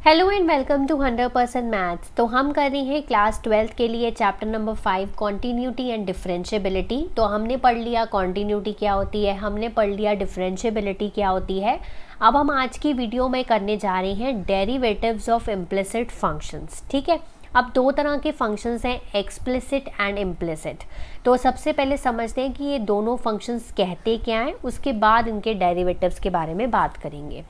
Hello and welcome to 100% maths. तो हम कर रहे हैं क्लास 12th के लिए chapter number 5 continuity and differentiability. तो हमने पढ़ लिया कॉन्टिन्यूटी क्या होती है, हमने पढ़ लिया डिफरेंशिएबिलिटी क्या होती है। अब हम आज की वीडियो में करने जा रहे हैं डेरिवेटिव्स ऑफ इम्प्लिसिट फंक्शंस। ठीक है, अब दो तरह के फंक्शंस हैं, एक्सप्लिसिट एंड इम्प्लिसिट। तो सबसे पहले समझते हैं कि ये दोनों फंक्शंस कहते क्या हैं, उसके बाद इनके डेरिवेटिव्स के बारे में बात करेंगे।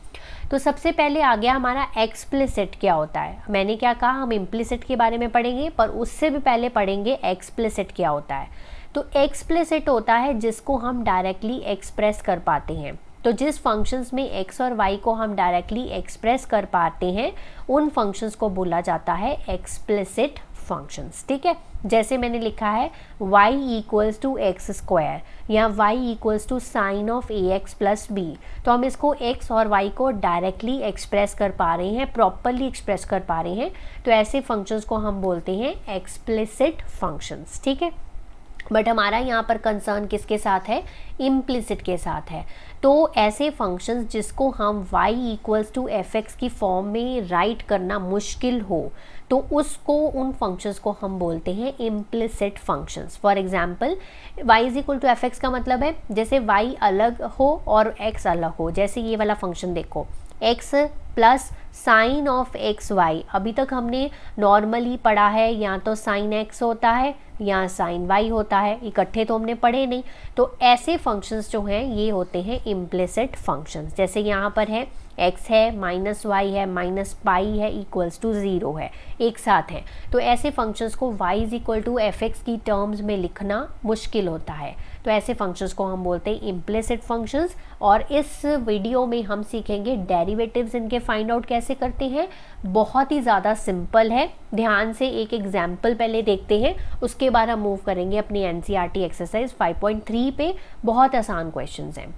तो सबसे पहले आ गया हमारा एक्सप्लिसिट क्या होता है। मैंने क्या कहा, हम इम्प्लिसिट के बारे में पढ़ेंगे, पर उससे भी पहले पढ़ेंगे एक्सप्लिसिट क्या होता है। तो एक्सप्लिसिट होता है जिसको हम डायरेक्टली एक्सप्रेस कर पाते हैं। तो जिस फंक्शंस में x और y को हम डायरेक्टली एक्सप्रेस कर पाते हैं उन फंक्शंस को बोला जाता है एक्सप्लिसिट फंक्शंस। ठीक है, जैसे मैंने लिखा है y equals to X square या y equals to sine of ax plus b। तो हम इसको x और y को डायरेक्टली एक्सप्रेस कर पा रहे हैं, प्रॉपरली एक्सप्रेस कर पा रहे हैं। तो ऐसे फंक्शंस को हम बोलते हैं एक्सप्लिसिट फंक्शंस। ठीक है, बट हमारा यहाँ पर कंसर्न किसके साथ है, इम्प्लिसिट के साथ है। तो ऐसे फंक्शंस जिसको हम y equals to F X की फॉर्म में राइट करना मुश्किल हो, तो उसको उन फंक्शंस को हम बोलते हैं implicit functions. For example y is equal to F X का मतलब है जैसे y अलग हो और x अलग हो। जैसे ये वाला फंक्शन देखो, x plus sine of x Y. अभी तक हमने नॉर्मली पढ़ा है या तो साइन x होता है या साइन y होता है, इकट्ठे तो हमने पढ़े नहीं। तो ऐसे फंक्शंस जो हैं ये होते हैं इम्प्लिसिट फंक्शंस। जैसे यहाँ पर है x है माइनस वाई है माइनस पाई है इक्वल्स टू 0 है, एक साथ है। तो ऐसे फंक्शंस को y is equal to F X की टर्म्स में लिखना मुश्किल होता है। तो ऐसे फंक्शंस को हम बोलते हैं इम्प्लिसिट फंक्शंस। और इस वीडियो में हम सीखेंगे डेरिवेटिव्स इनके फाइंड आउट कैसे करते हैं। बहुत ही ज़्यादा सिंपल है, ध्यान से एक एग्जाम्पल पहले देखते हैं, उसके बाद हम मूव करेंगे अपनी एनसीईआरटी एक्सरसाइज 5.3 पे। बहुत आसान क्वेश्चंस हैं।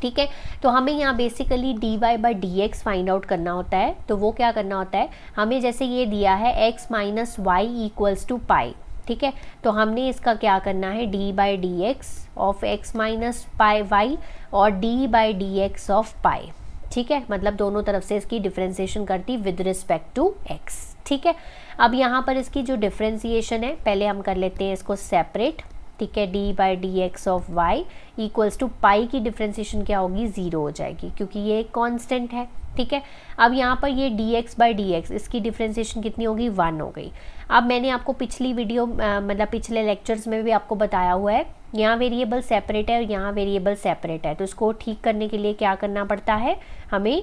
ठीक है, तो हमें यहाँ basically dy by D X find out करना होता है। तो वो क्या करना होता है, हमें जैसे ये दिया है x minus y equals to pi. ठीक है, तो हमने इसका क्या करना है, d by D x of x minus pi y और d by D x of pi. ठीक है, मतलब दोनों तरफ से इसकी डिफ्रेंसिएशन करती विद रिस्पेक्ट टू x। ठीक है, अब यहाँ पर इसकी जो डिफ्रेंसिएशन है पहले हम कर लेते हैं इसको सेपरेट। ठीक है, d by D x of y equals to pi की डिफ्रेंसिएशन क्या होगी, 0 हो जाएगी क्योंकि ये एक कांस्टेंट है। ठीक है, अब यहाँ पर ये D x by D x इसकी डिफ्रेंसिएशन कितनी होगी, 1 हो गई। अब मैंने आपको पिछली वीडियो मतलब पिछले लेक्चर्स में भी आपको बताया हुआ है, यहाँ वेरिएबल सेपरेट है और यहाँ वेरिएबल सेपरेट है। तो इसको ठीक करने के लिए क्या करना पड़ता है, हमें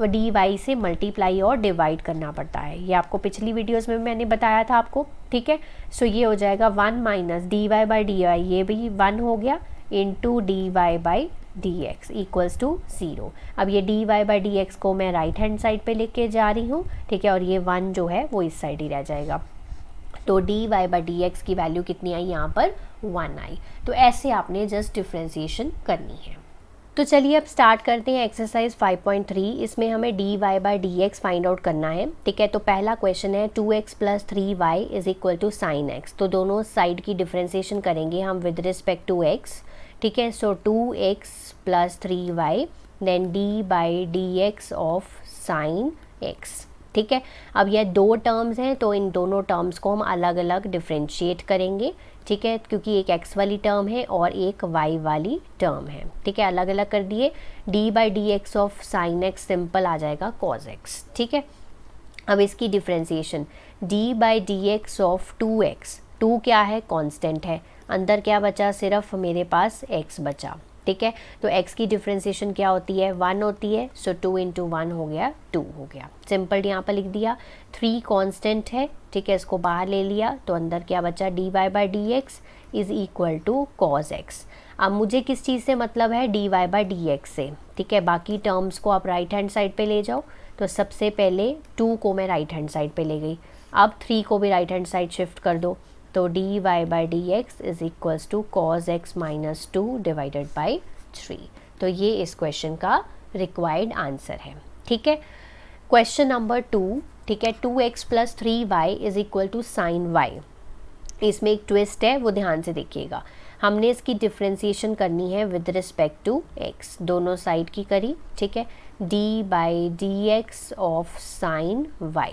डी वाई से मल्टीप्लाई और डिवाइड करना पड़ता है। ये आपको पिछली वीडियोस में मैंने बताया था आपको। ठीक है, सो ये हो जाएगा 1 minus D Y by D Y, ये भी 1 हो गया, into D Y by D x equals to 0। अब ये D Y by D X को मैं राइट हैंड साइड पे लेके जा रही हूँ। ठीक है, और ये 1 जो है वो इस साइड ही रह जाएगा। तो D Y by D x की वैल्यू कितनी आई, यहाँ पर 1 आई। तो ऐसे आपने जस्ट डिफ्रेंसिएशन करनी है। तो चलिए अब स्टार्ट करते हैं एक्सरसाइज 5.3। इसमें हमें D Y by D X find out करना है। ठीक है, तो पहला क्वेश्चन है 2x plus 3y is equal to sine X. तो दोनों साइड की डिफ्रेंसिएशन करेंगे हम विद रिस्पेक्ट टू x। ठीक है, so 2x plus 3y then D by D x of sine X. ठीक है, अब यह दो टर्म्स हैं तो इन दोनों टर्म्स को हम अलग अलग डिफ्रेंशिएट करेंगे। ठीक है, क्योंकि एक x वाली टर्म है और एक y वाली टर्म है। ठीक है, अलग अलग कर दिए। d by D x of sine x simple आ जाएगा cos x। ठीक है, अब इसकी differentiation d by D x of 2x, 2 क्या है, कांस्टेंट है, अंदर क्या बचा, सिर्फ मेरे पास x बचा। ठीक है, तो x की डिफ्रेंसिएशन क्या होती है, 1 होती है। सो 2 इंटू 1 हो गया, 2 हो गया। सिंपल यहाँ पर लिख दिया। 3 कांस्टेंट है। ठीक है, इसको बाहर ले लिया तो अंदर क्या बचा, D Y by D x is equal to cos X. अब मुझे किस चीज़ से मतलब है, D Y by D x से। ठीक है, बाकी टर्म्स को आप राइट हैंड साइड पे ले जाओ। तो सबसे पहले 2 को मैं राइट हैंड साइड पे ले गई, अब 3 को भी राइट हैंड साइड शिफ्ट कर दो। तो D Y by D x is equals to cos X minus 2 divided by 3। तो ये इस क्वेश्चन का रिक्वायर्ड आंसर है। ठीक है, क्वेश्चन नंबर 2। ठीक है, 2x plus 3y is equal to sine Y. इसमें एक ट्विस्ट है, वो ध्यान से देखिएगा। हमने इसकी डिफ्रेंसिएशन करनी है विद रिस्पेक्ट टू x, दोनों साइड की करी, ठीक है, d/dx ऑफ साइन y,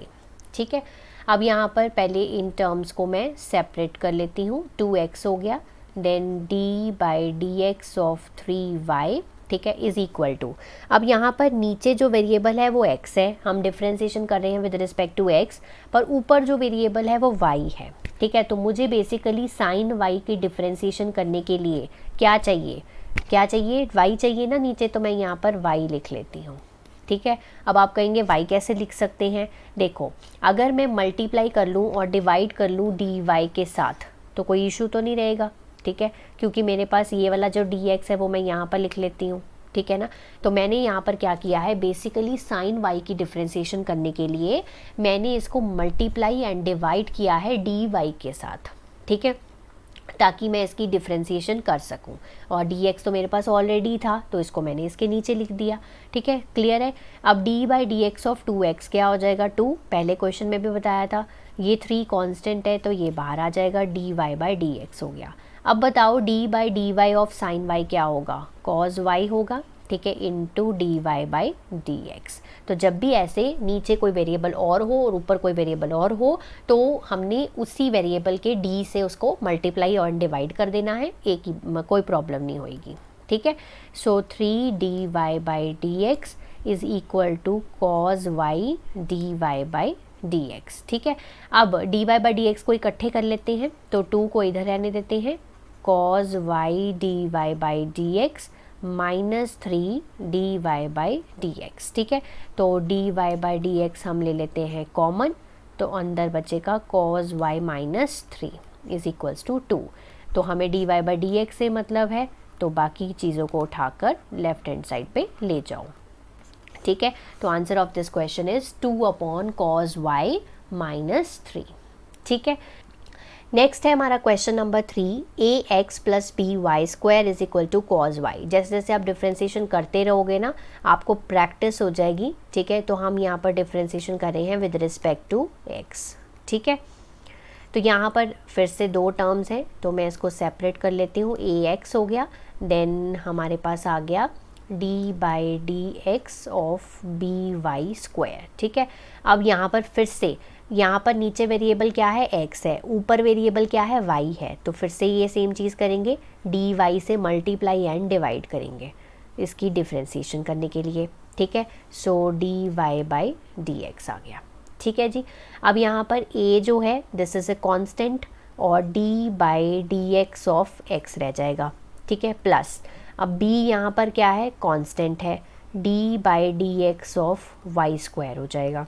ठीक है। अब यहाँ पर पहले इन टर्म्स को मैं सेपरेट कर लेती हूँ, 2x हो गया, देन d/dx ऑफ 3y, ठीक है, इज़ इक्वल टू, अब यहाँ पर नीचे जो वेरिएबल है वो x है, हम डिफ्रेंसिएशन कर रहे हैं विद रिस्पेक्ट टू x, पर ऊपर जो वेरिएबल है वो y है, ठीक है। तो मुझे बेसिकली साइन y की डिफ्रेंसिएशन करने के लिए क्या चाहिए, क्या चाहिए, y चाहिए ना नीचे, तो मैं यहाँ पर y लिख लेती हूँ, ठीक है। अब आप कहेंगे y कैसे लिख सकते हैं, देखो अगर मैं मल्टीप्लाई कर लूँ और डिवाइड कर लूँ dy के साथ तो कोई इशू तो नहीं रहेगा, ठीक है, क्योंकि मेरे पास ये वाला जो dx है वो मैं यहाँ पर लिख लेती हूँ, ठीक है ना। तो मैंने यहाँ पर क्या किया है, बेसिकली साइन y की डिफ्रेंसिएशन करने के लिए मैंने इसको मल्टीप्लाई एंड डिवाइड किया है dy के साथ, ठीक है, ताकि मैं इसकी डिफ्रेंसिएशन कर सकूं। और dx तो मेरे पास ऑलरेडी था तो इसको मैंने इसके नीचे लिख दिया, ठीक है, क्लियर है। अब d/dx ऑफ 2x क्या हो जाएगा, 2, पहले क्वेश्चन में भी बताया था, ये 3 कांस्टेंट है तो ये बाहर आ जाएगा, dy/dx हो गया। अब बताओ d/dy ऑफ साइन y क्या होगा, cos y होगा, ठीक है, इंटू dy/dx। तो जब भी ऐसे नीचे कोई वेरिएबल और हो और ऊपर कोई वेरिएबल और हो तो हमने उसी वेरिएबल के d से उसको मल्टीप्लाई और डिवाइड कर देना है, एक ही, कोई प्रॉब्लम नहीं होएगी, ठीक है। So 3dy/dx is equal to cos y dy/dx, ठीक है। अब dy/dx को इकट्ठे कर लेते हैं, तो 2 को इधर रहने देते हैं, cos y dy/dx -3 dy/dx, ठीक है। तो dy/dx हम ले लेते हैं कॉमन, तो अंदर बचेगा cos y -3 is equals to 2। तो हमें dy/dx से मतलब है, तो बाकी चीज़ों को उठाकर लेफ्ट हैंड साइड पे ले जाओ, ठीक है। तो answer of this question is 2/cos y -3, ठीक है। नेक्स्ट है हमारा question number 3, ax + by square is equal to cos y। जैसे जैसे आप डिफ्रेंसिएशन करते रहोगे ना आपको प्रैक्टिस हो जाएगी, ठीक है। तो हम यहाँ पर डिफ्रेंसिएशन कर रहे हैं विद रिस्पेक्ट टू x, ठीक है। तो यहाँ पर फिर से 2 टर्म्स हैं तो मैं इसको सेपरेट कर लेती हूँ, ax हो गया, देन हमारे पास आ गया d/dx ऑफ by स्क्वायर, ठीक है। अब यहाँ पर फिर से यहाँ पर नीचे वेरिएबल क्या है, x है, ऊपर वेरिएबल क्या है, y है, तो फिर से ये सेम चीज़ करेंगे, dy से मल्टीप्लाई एंड डिवाइड करेंगे इसकी डिफ्रेंसिएशन करने के लिए, ठीक है। सो dy/dx आ गया, ठीक है जी। अब यहाँ पर a जो है दिस इज़ ए कांस्टेंट और d/dx ऑफ x रह जाएगा, ठीक है, प्लस अब b यहाँ पर क्या है, कांस्टेंट है, d/dx ऑफ y स्क्वायर हो जाएगा।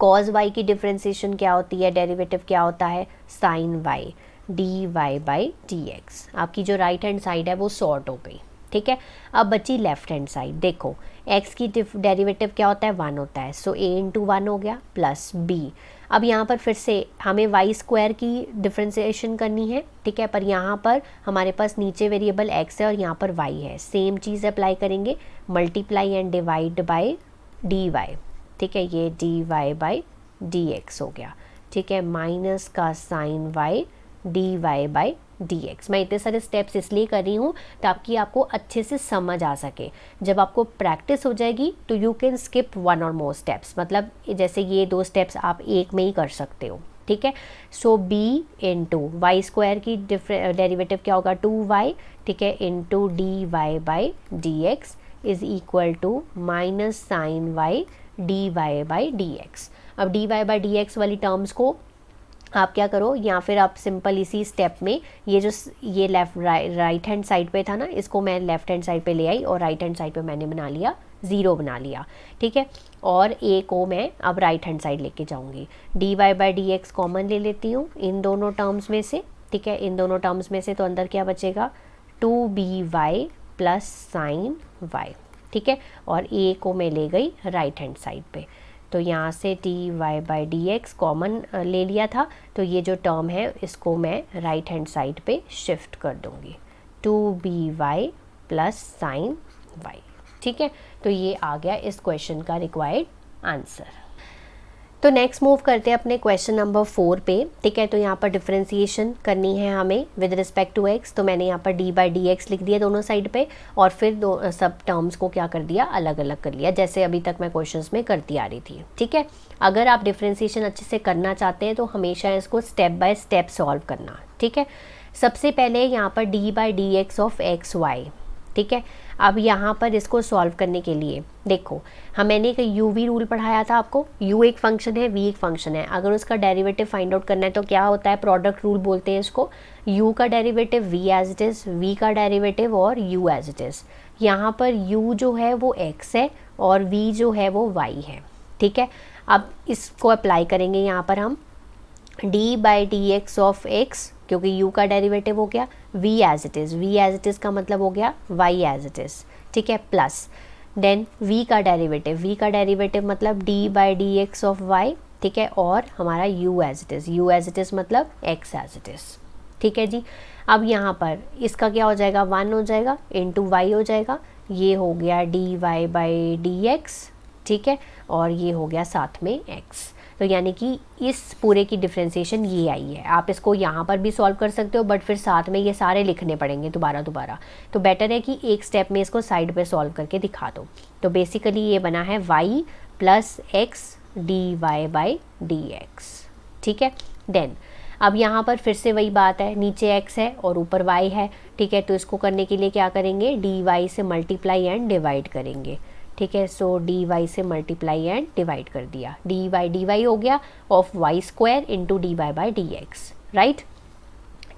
cos y की डिफ्रेंसिएशन क्या होती है, डेरिवेटिव क्या होता है, साइन y dy/dx। आपकी जो राइट हैंड साइड है वो सॉर्ट हो गई, ठीक है। अब बची लेफ्ट हैंड साइड, देखो x की डेरिवेटिव क्या होता है, 1 होता है, सो a इंटू 1 हो गया प्लस b। अब यहाँ पर फिर से हमें y स्क्वायर की डिफ्रेंसिएशन करनी है, ठीक है, पर यहाँ पर हमारे पास नीचे वेरिएबल x है और यहाँ पर y है, सेम चीज़ अप्लाई करेंगे, multiply and divide by dy, ठीक है, ये dy/dx हो गया, ठीक है, माइनस का साइन y dy/dx। मैं इतने सारे स्टेप्स इसलिए कर रही हूँ ताकि आपको अच्छे से समझ आ सके। जब आपको प्रैक्टिस हो जाएगी तो यू कैन स्किप 1 और मोर स्टेप्स, मतलब जैसे ये 2 स्टेप्स आप एक में ही कर सकते हो, ठीक है। So b into y square की डेरिवेटिव क्या होगा, 2y, ठीक है, into dy/dx is equal to minus sine y dy/dx। अब dy/dx वाली टर्म्स को आप क्या करो, या फिर आप सिंपल इसी स्टेप में ये लेफ्ट राइट हैंड साइड पे था ना, इसको मैं लेफ्ट हैंड साइड पे ले आई और राइट हैंड साइड पे मैंने बना लिया 0 बना लिया, ठीक है। और a को मैं अब राइट हैंड साइड लेके जाऊंगी, dy/dx कॉमन ले लेती हूँ इन दोनों टर्म्स में से, ठीक है, इन दोनों टर्म्स में से, तो अंदर क्या बचेगा, 2by प्लस साइन y, ठीक है। और a को मैं ले गई राइट हैंड साइड पे, तो यहाँ से dy/dx कॉमन ले लिया था, तो ये जो टर्म है इसको मैं राइट हैंड साइड पे शिफ्ट कर दूँगी, 2by प्लस साइन y, ठीक है। तो ये आ गया इस क्वेश्चन का रिक्वायर्ड आंसर। तो नेक्स्ट मूव करते हैं अपने क्वेश्चन नंबर 4 पे। ठीक है, तो यहाँ पर डिफरेंशिएशन करनी है हमें विद रिस्पेक्ट टू एक्स। तो मैंने यहाँ पर डी बाई डी एक्स लिख दिया दोनों साइड पे, और फिर दो सब टर्म्स को क्या कर दिया, अलग अलग कर लिया, जैसे अभी तक मैं क्वेश्चंस में करती आ रही थी। ठीक है, अगर आप डिफरेंशिएशन अच्छे से करना चाहते हैं तो हमेशा इसको स्टेप बाय स्टेप सॉल्व करना। ठीक है, सबसे पहले यहाँ पर d by D x of x y. ठीक है, अब यहाँ पर इसको सॉल्व करने के लिए देखो, मैंने एक यू वी रूल पढ़ाया था आपको। यू एक फंक्शन है, वी एक फंक्शन है, अगर उसका डेरिवेटिव फाइंड आउट करना है तो क्या होता है, प्रोडक्ट रूल बोलते हैं इसको। यू का derivative v as it is, v का डेरिवेटिव और यू एज इट इज़। यहाँ पर यू जो है वो एक्स है और वी जो है वो वाई है। ठीक है, अब इसको अप्लाई करेंगे यहाँ पर हम d by D x of x, क्योंकि u का डेरिवेटिव हो गया v as it is, v as it is का मतलब हो गया y एज इट इज़। ठीक है, प्लस देन v का डेरिवेटिव मतलब d by D x of y। ठीक है, और हमारा u एज इट इज़ मतलब x एज इट इज़। ठीक है जी, अब यहाँ पर इसका क्या हो जाएगा, 1 हो जाएगा इंटू y हो जाएगा, ये हो गया dy बाई डी एक्स। ठीक है, और ये हो गया साथ में x। तो यानी कि इस पूरे की डिफ्रेंसिएशन ये आई है। आप इसको यहाँ पर भी सॉल्व कर सकते हो, बट फिर साथ में ये सारे लिखने पड़ेंगे दोबारा। तो बेटर है कि एक स्टेप में इसको साइड पे सॉल्व करके दिखा दो। तो बेसिकली ये बना है y plus x d Y by D x. ठीक है, देन अब यहाँ पर फिर से वही बात है, नीचे x है और ऊपर y है। ठीक है, तो इसको करने के लिए क्या करेंगे, डी वाई से मल्टीप्लाई एंड डिवाइड करेंगे। ठीक है, सो डी वाई से मल्टीप्लाई एंड डिवाइड कर दिया, डी वाई हो गया of y square into D Y by D x. Right,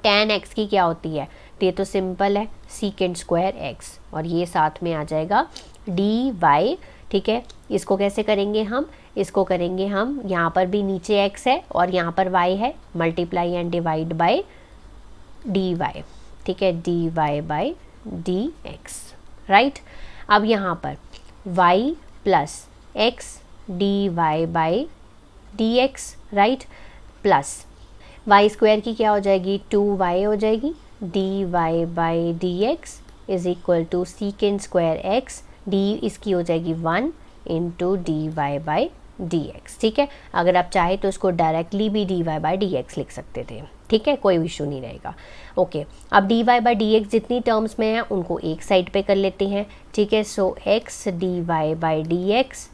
tan x की क्या होती है, तो ये तो सिंपल है सीकेंड स्क्वायर x, और ये साथ में आ जाएगा डी वाई। ठीक है, इसको कैसे करेंगे हम, इसको करेंगे हम, यहाँ पर भी नीचे x है और यहाँ पर y है, multiply and divide by D y. ठीक है, D Y by D x. Right, अब यहाँ पर y plus x d Y by D x. Right, plus y square की क्या हो जाएगी, 2y हो जाएगी, d Y by D x is equal to secant square x, d इसकी हो जाएगी 1 into D Y by D x. ठीक है, अगर आप चाहे तो इसको डायरेक्टली भी d Y by D x लिख सकते थे। ठीक है, कोई इशू नहीं रहेगा। ओके, अब d Y by D x जितनी टर्म्स में है उनको एक साइड पे कर लेते हैं। ठीक है, so x d Y by D x,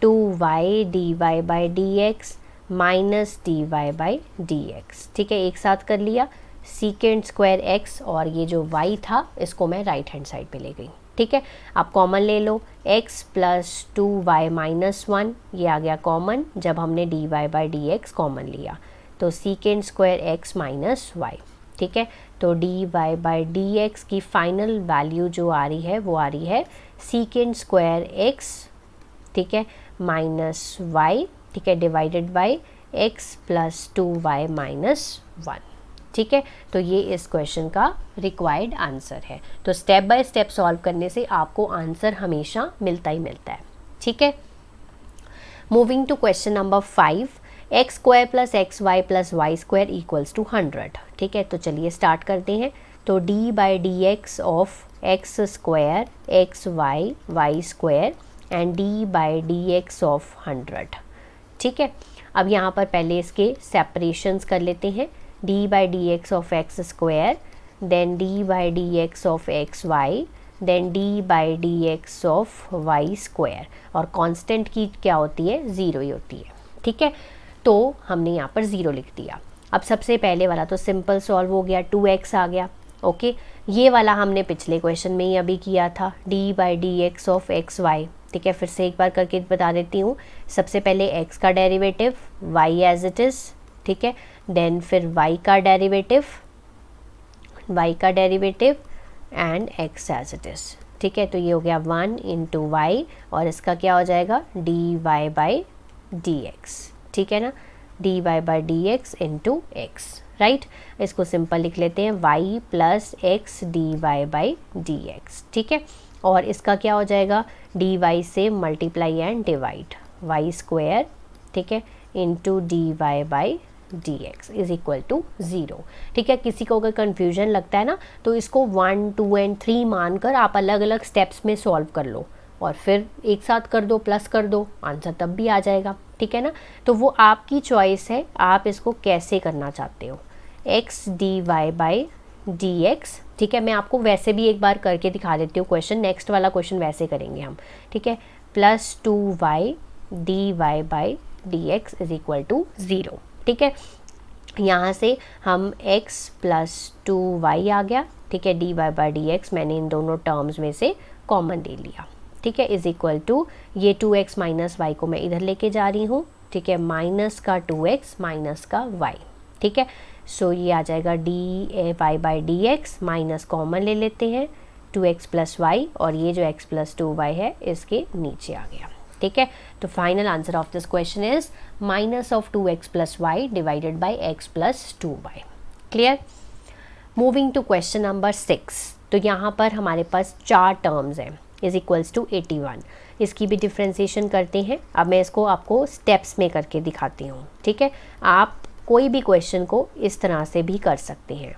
2y d Y by D x minus D Y by D x. ठीक है, एक साथ कर लिया, सीकेंड स्क्वायर एक्स, और ये जो y था इसको मैं राइट हैंड साइड पे ले गई। ठीक है, आप कॉमन ले लो, x प्लस 2y माइनस 1, ये आ गया कॉमन जब हमने d Y by D x common लिया, तो secant square x minus y. ठीक है, तो D Y by D x की फाइनल वैल्यू जो आ रही है वो आ रही है सीकेंड स्क्वायर एक्स, ठीक है, माइनस वाई। ठीक है, divided by x plus 2y minus 1। ठीक है, तो ये इस क्वेश्चन का रिक्वायर्ड आंसर है। तो स्टेप बाय स्टेप सॉल्व करने से आपको आंसर हमेशा मिलता ही मिलता है। ठीक है, moving to question number 5, x square plus x y plus y square equals to 100। ठीक है, तो चलिए स्टार्ट करते हैं। तो d by D x of x square x y y square and d by D x of 100। ठीक है, अब यहाँ पर पहले इसके सेपरेशंस कर लेते हैं, d by D x of x square, then D by D x of x y, then D by D x of y square, और कांस्टेंट की क्या होती है, 0 ही होती है। ठीक है, तो हमने यहाँ पर 0 लिख दिया। अब सबसे पहले वाला तो सिंपल सॉल्व हो गया, 2x आ गया। ओके, ये वाला हमने पिछले क्वेश्चन में ही अभी किया था, d by D x of x y. ठीक है, फिर से एक बार करके बता देती हूँ। सबसे पहले x का derivative y as it is, ठीक है, देन फिर y का derivative and x as it is. ठीक है, तो ये हो गया 1 इंटू वाई, और इसका क्या हो जाएगा, d Y by D x. ठीक है ना, d Y by D x into x. Right, इसको सिंपल लिख लेते हैं, y plus x d Y by D x. ठीक है, और इसका क्या हो जाएगा, डी वाई से multiply and divide y square, ठीक है, into D Y by D x is equal to 0। ठीक है, किसी को अगर कन्फ्यूजन लगता है ना तो इसको 1, 2 एंड 3 मानकर आप अलग अलग स्टेप्स में सॉल्व कर लो। और फिर एक साथ कर दो, प्लस कर दो, आंसर तब भी आ जाएगा, ठीक है ना। तो वो आपकी चॉइस है, आप इसको कैसे करना चाहते हो, x d Y by D x, ठीक है। मैं आपको वैसे भी एक बार करके दिखा देती हूँ क्वेश्चन, नेक्स्ट वाला क्वेश्चन वैसे करेंगे हम, ठीक है। Plus 2y d Y by D x is equal to 0, ठीक है। यहाँ से हम x प्लस 2y आ गया, ठीक है, D Y by D x मैंने इन दोनों टर्म्स में से कॉमन ले लिया, ठीक है, इज इक्वल टू ये 2x माइनस वाई को मैं इधर लेके जा रही हूँ, ठीक है, माइनस का 2x माइनस का y, ठीक है। सो ये आ जाएगा d Y by D x, minus common ले लेते हैं 2x प्लस वाई, और ये जो x प्लस 2y है इसके नीचे आ गया, ठीक है। तो final answer of this question is minus of 2x plus y divided by x plus 2y। Clear. Moving to question number 6। तो यहाँ पर हमारे पास 4 टर्म्स हैं, इज इक्वल्स टू 81। इसकी भी डिफ्रेंसिएशन करते हैं। अब मैं इसको आपको स्टेप्स में करके दिखाती हूँ, ठीक है। आप कोई भी क्वेश्चन को इस तरह से भी कर सकते हैं,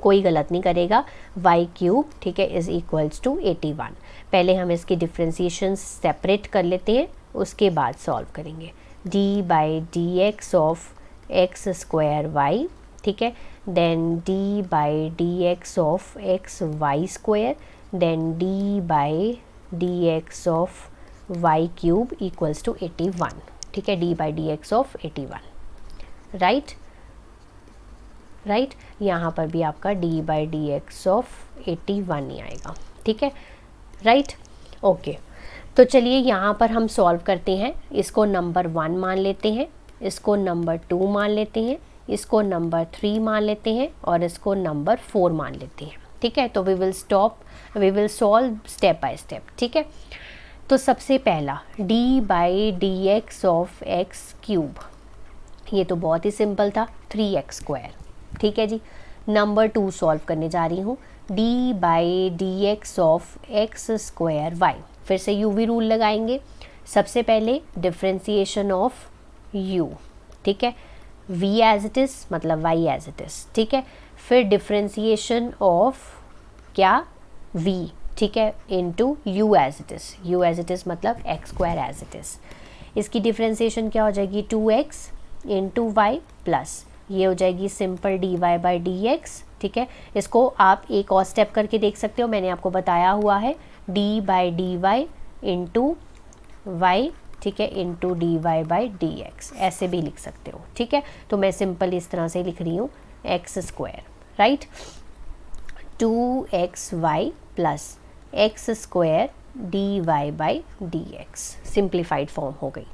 कोई गलत नहीं करेगा। वाई क्यूब, ठीक है, इज इक्वल्स टू 81। पहले हम इसकी डिफ्रेंसिएशन सेपरेट कर लेते हैं, उसके बाद सॉल्व करेंगे। D by D x of x square y, ठीक है, then D by D x of x y square, then D by D x of y cube equals to 81, ठीक है, d by D x of 81, right. यहाँ पर भी आपका d by D x of 81 ही आएगा, ठीक है, राइट। ओके, तो चलिए यहाँ पर हम सॉल्व करते हैं। इसको नंबर 1 मान लेते हैं, इसको नंबर 2 मान लेते हैं, इसको नंबर 3 मान लेते हैं, और इसको नंबर 4 मान लेते हैं, ठीक है। तो we will solve step by step, ठीक है। तो सबसे पहला d by D x of x cube, ये तो बहुत ही सिंपल था, 3x स्क्वायर, ठीक है जी। नंबर 2 सॉल्व करने जा रही हूँ, d by D x of x square y. फिर से यू वी रूल लगाएंगे। सबसे पहले डिफ्रेंसिएशन ऑफ u, ठीक है, v एज इट इज़ मतलब y एज इट इज़, ठीक है। फिर डिफ्रेंसिएशन ऑफ क्या, v, ठीक है, into u as it is मतलब x square as it is. इसकी डिफ्रेंसिएशन क्या हो जाएगी, 2x इंटू वाई प्लस ये हो जाएगी simple d Y by D x, ठीक है। इसको आप एक और स्टेप करके देख सकते हो, मैंने आपको बताया हुआ है, d by D y into y, ठीक है, into D Y by D x, ऐसे भी लिख सकते हो, ठीक है। तो मैं सिंपल इस तरह से लिख रही हूँ x square, right, 2x y plus x square d Y by D x, simplified form हो गई।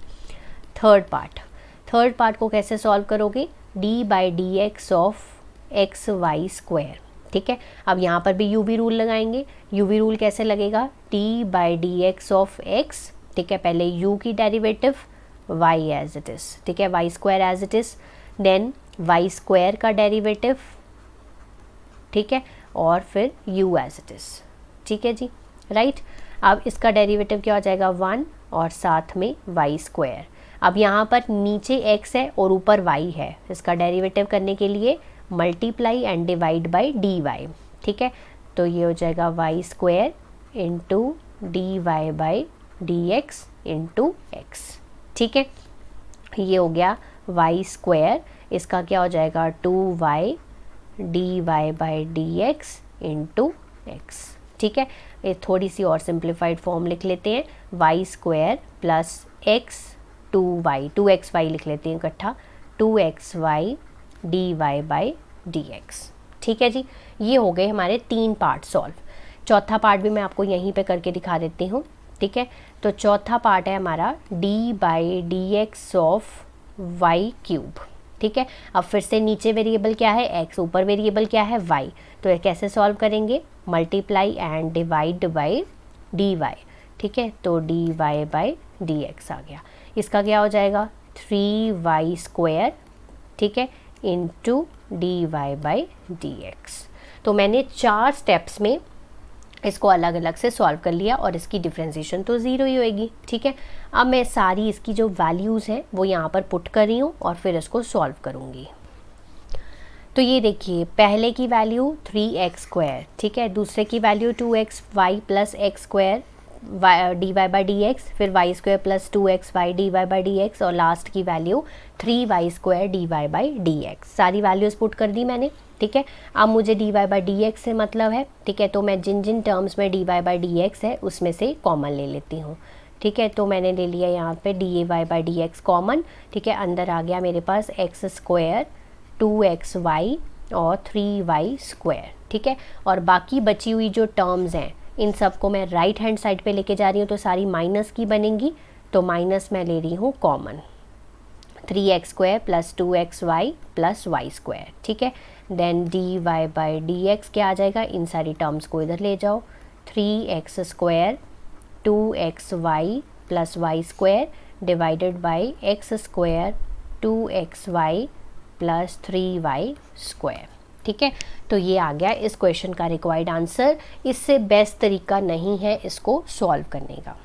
थर्ड पार्ट को कैसे सॉल्व करोगे, d by D x of x y square, ठीक है। अब यहाँ पर भी यू वी रूल लगाएंगे। यू वी रूल कैसे लगेगा, d by D x of x, ठीक है, पहले u की derivative y as it is, ठीक है, y square as it is, then y square का डेरिवेटिव, ठीक है, और फिर u एज इट इज़, ठीक है जी, राइट। अब इसका डेरिवेटिव क्या हो जाएगा 1 और साथ में y स्क्वायर। अब यहाँ पर नीचे x है और ऊपर y है, इसका डेरिवेटिव करने के लिए multiply and divide by D y, ठीक है। तो ये हो जाएगा y square into D Y by D x into x, ठीक है। ये हो गया y स्क्वायर, इसका क्या हो जाएगा 2y d Y by D x into x, ठीक है। ये थोड़ी सी और सिंप्लीफाइड फॉर्म लिख लेते हैं, y square plus x 2xy लिख लेते हैं इकट्ठा, 2xy d Y by D x, ठीक है जी। ये हो गए हमारे 3 पार्ट सॉल्व। चौथा पार्ट भी मैं आपको यहीं पे करके दिखा देती हूँ, ठीक है। तो चौथा पार्ट है हमारा d by D x of y cube, ठीक है। अब फिर से नीचे वेरिएबल क्या है x, ऊपर वेरिएबल क्या है y, तो ये कैसे सॉल्व करेंगे, multiply and divide by D y, ठीक है। तो D Y by D x आ गया। इसका क्या हो जाएगा 3y स्क्वायर, ठीक है, into D Y by D x. तो मैंने 4 स्टेप्स में इसको अलग अलग से सॉल्व कर लिया और इसकी डिफ्रेंसिएशन तो 0 ही होएगी, ठीक है। अब मैं सारी इसकी जो वैल्यूज़ हैं वो यहाँ पर पुट कर रही हूँ और फिर इसको सॉल्व करूँगी। तो ये देखिए, पहले की वैल्यू 3x स्क्वायर, ठीक है, दूसरे की value 2xy plus x square, d Y by D x, फिर y square plus 2xy d Y by D x, और लास्ट की value 3y square d Y by D x. सारी values put कर दी मैंने, ठीक है। अब मुझे डी वाई बाई डी एक्स से मतलब है, ठीक है, तो मैं जिन जिन टर्म्स में d Y by D x है उसमें से कॉमन ले लेती हूँ, ठीक है। तो मैंने ले लिया यहाँ पे d Y by D x common, ठीक है। अंदर आ गया मेरे पास एक्स स्क्वायर 2xy और 3y स्क्वायर, ठीक है। और बाकी बची हुई जो टर्म्स हैं इन सब को मैं राइट हैंड साइड पे लेके जा रही हूँ, तो सारी माइनस की बनेंगी, तो माइनस मैं ले रही हूँ common, 3x square plus 2xy plus y square, ठीक है। Then d Y by D x क्या आ जाएगा, इन सारी टर्म्स को इधर ले जाओ, 3x square 2xy plus y square divided by x square 2xy plus 3y square, ठीक है। तो ये आ गया इस क्वेश्चन का रिक्वायर्ड आंसर। इससे बेस्ट तरीका नहीं है इसको सॉल्व करने का।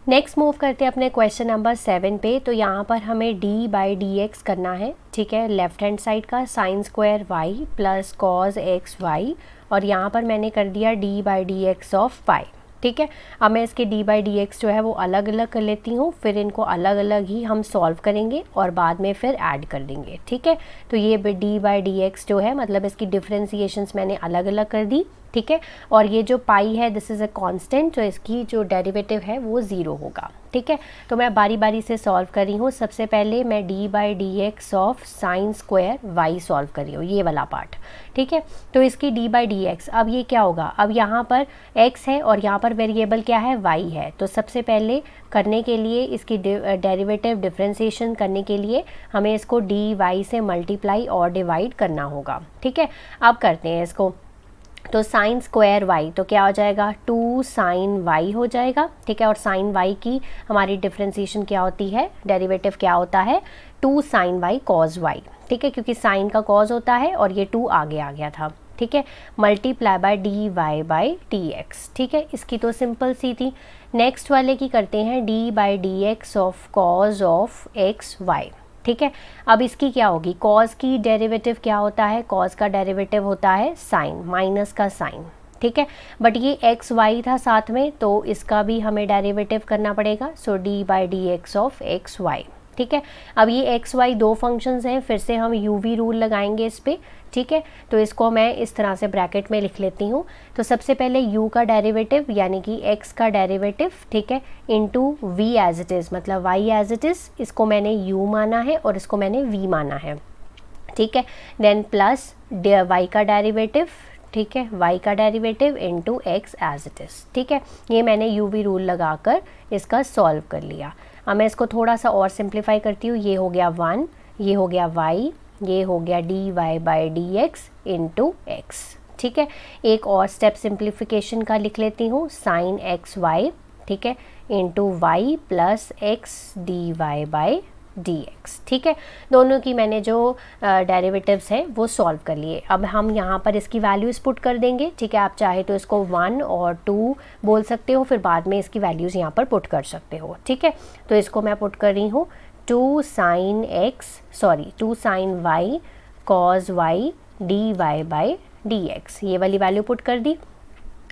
नेक्स्ट मूव करते हैं अपने क्वेश्चन नंबर 7 पे। तो यहाँ पर हमें डी बाई डी एक्स करना है, ठीक है। लेफ्ट हैंड साइड का sine square y plus cos x y, और यहाँ पर मैंने कर दिया d by D x of pi, ठीक है। अब मैं इसके डी बाई डी एक्स जो है वो अलग अलग कर लेती हूँ, फिर इनको अलग अलग ही हम सॉल्व करेंगे और बाद में फिर ऐड कर देंगे, ठीक है। तो ये डी बाई डी एक्स जो है मतलब इसकी डिफ्रेंसिएशंस मैंने अलग अलग कर दी, ठीक है। और ये जो पाई है दिस इज़ अ कांस्टेंट, तो इसकी जो डेरिवेटिव है वो 0 होगा, ठीक है। तो मैं बारी बारी से सॉल्व कर रही हूँ। सबसे पहले मैं d by D x of sine square y solve कर रही हूँ, ये वाला पार्ट, ठीक है। तो इसकी डी बाई डी एक्स, अब ये क्या होगा, अब यहाँ पर x है और यहाँ पर वेरिएबल क्या है, y है। तो सबसे पहले करने के लिए इसकी डेरिवेटिव डिफ्रेंसिएशन करने के लिए हमें इसको डी वाई से मल्टीप्लाई और डिवाइड करना होगा, ठीक है। अब करते हैं इसको। तो साइन स्क्वायर वाई तो क्या हो जाएगा, 2 साइन वाई हो जाएगा, ठीक है। और साइन वाई की हमारी डिफ्रेंसिएशन क्या होती है, डेरिवेटिव क्या होता है, 2 साइन वाई कॉज वाई, ठीक है, क्योंकि साइन का कॉज होता है और ये 2 आगे आ गया था, ठीक है। Multiply by d Y by D x, ठीक है। इसकी तो सिंपल सी थी। नेक्स्ट वाले की करते हैं d by D x of cos of x y, ठीक है। अब इसकी क्या होगी, कॉज की डेरिवेटिव क्या होता है, कॉज का डेरिवेटिव होता है साइन, माइनस का साइन, ठीक है। बट ये एक्स वाई था साथ में, तो इसका भी हमें डेरिवेटिव करना पड़ेगा। So d by D x of x y, ठीक है। अब ये एक्स वाई दो फंक्शंस हैं, फिर से हम यू वी रूल लगाएंगे इस पर, ठीक है। तो इसको मैं इस तरह से ब्रैकेट में लिख लेती हूँ। तो सबसे पहले u का डेरिवेटिव यानी कि x का डेरिवेटिव, ठीक है, into v as it is, मतलब y एज इट इज़, इसको मैंने u माना है और इसको मैंने v माना है, ठीक है। देन प्लस y का डेरिवेटिव, ठीक है, y का derivative into x as it is, ठीक है। ये मैंने u v रूल लगाकर इसका सॉल्व कर लिया। अब मैं इसको थोड़ा सा और सिंप्लीफाई करती हूँ। ये हो गया 1, ये हो गया y, ये हो गया d Y by D x into x, ठीक है। एक और स्टेप सिंप्लीफिकेशन का लिख लेती हूँ, साइन एक्स वाई, ठीक है, into y plus x d Y by D x, ठीक है। दोनों की मैंने जो डेरिवेटिव्स हैं वो सॉल्व कर लिए। अब हम यहाँ पर इसकी वैल्यूज़ पुट कर देंगे, ठीक है। आप चाहे तो इसको 1 और 2 बोल सकते हो, फिर बाद में इसकी वैल्यूज़ यहाँ पर पुट कर सकते हो, ठीक है। तो इसको मैं पुट कर रही हूँ 2 sine y cos y d Y by D x, ये वाली वैल्यू पुट कर दी।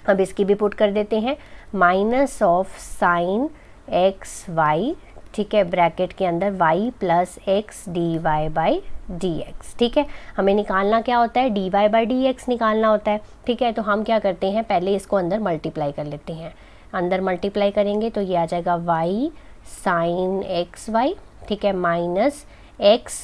अब इसकी भी पुट कर देते हैं, minus of sine x y, ठीक है, ब्रैकेट के अंदर y plus x d Y by D x, ठीक है। हमें निकालना क्या होता है, D Y by D x निकालना होता है, ठीक है। तो हम क्या करते हैं, पहले इसको अंदर मल्टीप्लाई कर लेते हैं। अंदर मल्टीप्लाई करेंगे तो ये आ जाएगा y साइन एक्स वाई, ठीक है, minus x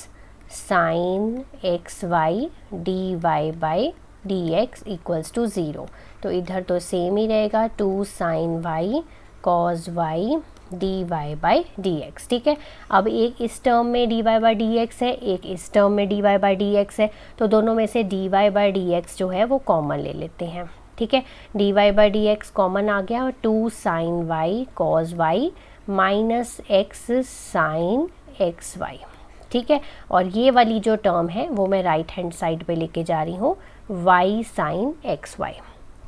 sine x y d Y by D x equals to 0। तो इधर तो सेम ही रहेगा, 2 sine y cos y d Y by D x, ठीक है। अब एक इस टर्म में d Y by D x है, एक इस टर्म में d Y by D x है, तो दोनों में से d Y by D x जो है वो कॉमन ले लेते हैं, ठीक है। D Y by D x common आ गया, और 2 sine y cos y minus x sine x y, ठीक है। और ये वाली जो टर्म है वो मैं राइट हैंड साइड पे लेके जा रही हूँ, y साइन एक्स वाई,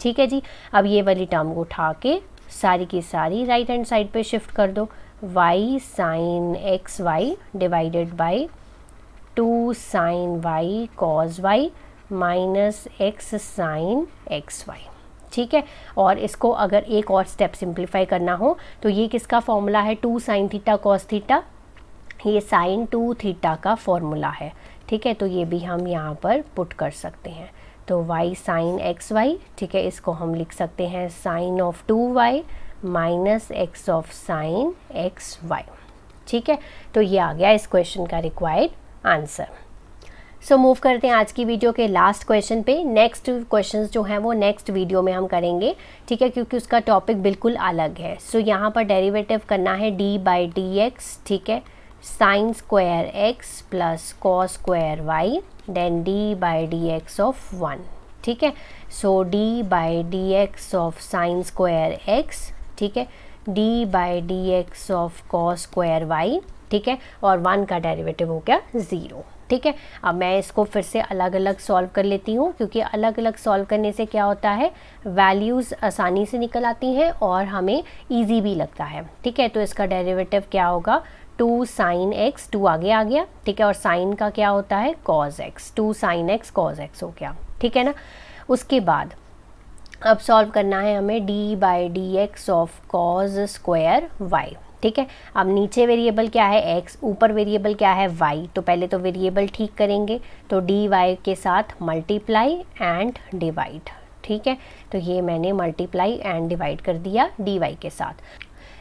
ठीक है जी। अब ये वाली टर्म को उठा के सारी की सारी राइट हैंड साइड पे शिफ्ट कर दो, y sine x y divided by 2 sine y cos y minus x sine x y, ठीक है। और इसको अगर एक और स्टेप सिंप्लीफाई करना हो तो ये किसका फॉर्मूला है, 2 sin थीटा cos थीटा, ये sin 2 थीटा का फॉर्मूला है, ठीक है। तो ये भी हम यहाँ पर पुट कर सकते हैं। तो y sin एक्स वाई, ठीक है, इसको हम लिख सकते हैं sin of 2y minus x of sin x y, ठीक है। तो ये आ गया इस क्वेश्चन का रिक्वायर्ड आंसर। सो मूव करते हैं आज की वीडियो के लास्ट क्वेश्चन पे। नेक्स्ट क्वेश्चंस जो हैं वो नेक्स्ट वीडियो में हम करेंगे, ठीक है, क्योंकि उसका टॉपिक बिल्कुल अलग है। सो यहाँ पर डेरिवेटिव करना है d/dx, ठीक है, sine square x plus cos square y, then d/dx of 1, ठीक है। So d/dx of sine square x, ठीक है, d/dx of cos square y, ठीक है, और 1 का डेरिवेटिव हो गया 0, ठीक है। अब मैं इसको फिर से अलग अलग सॉल्व कर लेती हूँ, क्योंकि अलग अलग सॉल्व करने से क्या होता है, वैल्यूज़ आसानी से निकल आती हैं और हमें इजी भी लगता है, ठीक है। तो इसका डेरिवेटिव क्या होगा, 2 sin x, 2 आगे आ गया, ठीक है, और साइन का क्या होता है cos x, 2 sin x cos x हो गया, ठीक है ना। उसके बाद अब सॉल्व करना है हमें d/dx of cos square y, ठीक है। अब नीचे वेरिएबल क्या है x, ऊपर वेरिएबल क्या है y, तो पहले तो वेरिएबल ठीक करेंगे, तो dy के साथ मल्टीप्लाई एंड डिवाइड, ठीक है। तो ये मैंने मल्टीप्लाई एंड डिवाइड कर दिया dy के साथ,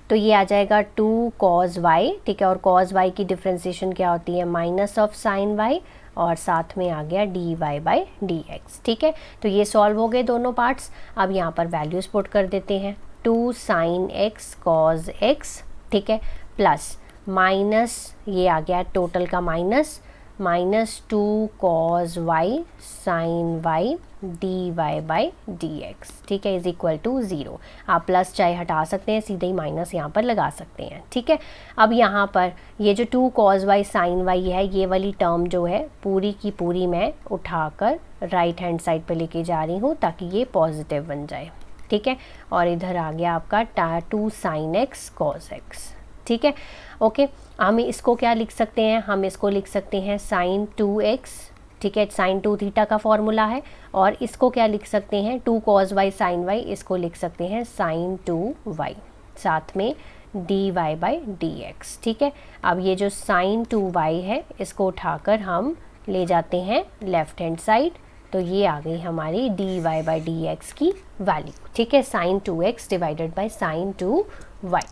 तो ये आ जाएगा 2 cos y, ठीक है, और cos y की डिफ्रेंसिएशन क्या होती है, माइनस ऑफ साइन y, और साथ में आ गया dy/dx, ठीक है। तो ये सॉल्व हो गए दोनों पार्ट्स। अब यहाँ पर वैल्यूज़ पुट कर देते हैं, 2 sin x cos x, ठीक है, प्लस माइनस ये आ गया टोटल का minus 2 cos y sin y dy/dx, ठीक है, इज इक्वल टू 0। आप प्लस चाहे हटा सकते हैं, सीधे ही माइनस यहाँ पर लगा सकते हैं, ठीक है। अब यहाँ पर ये जो 2 cos y sin y है, ये वाली टर्म जो है पूरी की पूरी मैं उठाकर राइट हैंड साइड पे लेके जा रही हूँ ताकि ये पॉजिटिव बन जाए, ठीक है। और इधर आ गया आपका 2 sin x cos x, ठीक है, ओके। हम इसको क्या लिख सकते हैं, हम इसको लिख सकते हैं sin 2x, ठीक है, sin 2 थीटा का फॉर्मूला है, और इसको क्या लिख सकते हैं, 2 cos y sin y, इसको लिख सकते हैं sin 2y, साथ में dy/dx, ठीक है। अब ये जो sin 2y है इसको उठाकर हम ले जाते हैं लेफ्ट हैंड साइड, तो ये आ गई हमारी dy/dx की वैल्यू, ठीक है, sin 2x divided by sin 2y।